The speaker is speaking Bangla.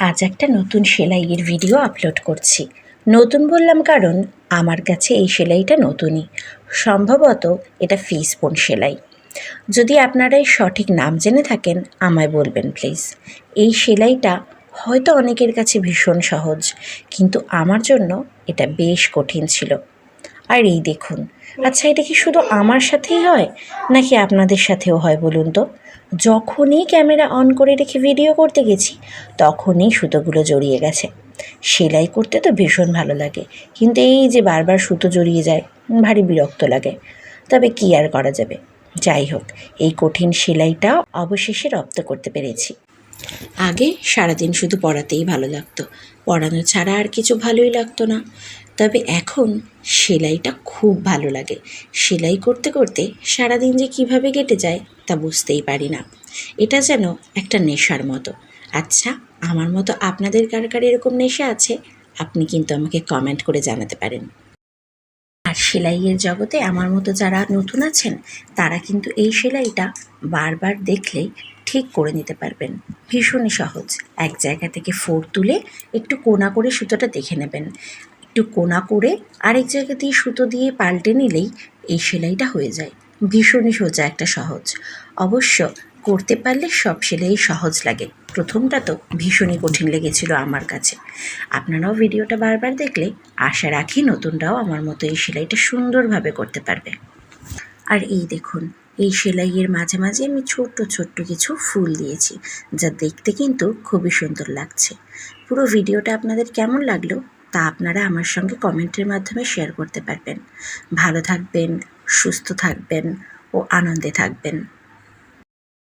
আজ একটা নতুন সেলাইয়ের ভিডিও আপলোড করছি। নতুন বললাম কারণ আমার কাছে এই সেলাইটা নতুনই। সম্ভবত এটা ফিসবোন সেলাই। যদি আপনারা এই সঠিক নাম জেনে থাকেন আমায় বলবেন প্লিজ। এই সেলাইটা হয়তো অনেকের কাছে ভীষণ সহজ, কিন্তু আমার জন্য এটা বেশ কঠিন ছিল। আর এই দেখুন, আচ্ছা এটা কি শুধু আমার সাথেই হয় নাকি আপনাদের সাথেও হয় বলুন তো? যখনই ক্যামেরা অন করে রেখে ভিডিও করতে গেছি তখনই সুতোগুলো জড়িয়ে গেছে। সেলাই করতে তো ভীষণ ভালো লাগে, কিন্তু এই যে বারবার সুতো জড়িয়ে যায় ভারী বিরক্ত লাগে। তবে কি আর করা যাবে, যাই হোক এই কঠিন সেলাইটা অবশেষে রপ্ত করতে পেরেছি। আগে সারাদিন শুধু পড়াতেই ভালো লাগতো, পড়ানো ছাড়া আর কিছু ভালোই লাগতো না। তবে এখন সেলাইটা খুব ভালো লাগে। সেলাই করতে করতে সারাদিন যে কিভাবে কেটে যায় তা বুঝতেই পারি না। এটা যেন একটা নেশার মতো। আচ্ছা, আমার মতো আপনাদের কার কার এরকম নেশা আছে? আপনি কিন্তু আমাকে কমেন্ট করে জানাতে পারেন। আর সেলাইয়ের জগতে আমার মতো যারা নতুন আছেন তারা কিন্তু এই সেলাইটা বারবার দেখলেই ঠিক করে নিতে পারবেন। ভীষণই সহজ। এক জায়গা থেকে ফোর তুলে একটু কোনা করে সুতোটা দেখে নেবেন, একটু কোনা করে আরেক জায়গা দিয়ে সুতো দিয়ে পাল্টে নিলেই এই সেলাইটা হয়ে যায়। ভীষণই সোজা একটা সহজ। অবশ্য করতে পারলে সব সেলাই সহজ লাগে, প্রথমটা তো ভীষণই কঠিন লেগেছিল আমার কাছে। আপনারাও ভিডিওটা বারবার দেখলে আশা রাখি নতুনরাও আমার মতো এই সেলাইটা সুন্দরভাবে করতে পারবে। আর এই দেখুন, এই সেলাইয়ের মাঝে মাঝে আমি ছোট্ট ছোট্ট কিছু ফুল দিয়েছি, যা দেখতে কিন্তু খুবই সুন্দর লাগছে। পুরো ভিডিওটা আপনাদের কেমন লাগলো তা আপনারা আমার সঙ্গে কমেন্টের মাধ্যমে শেয়ার করতে পারবেন। ভালো থাকবেন, সুস্থ থাকবেন ও আনন্দে থাকবেন।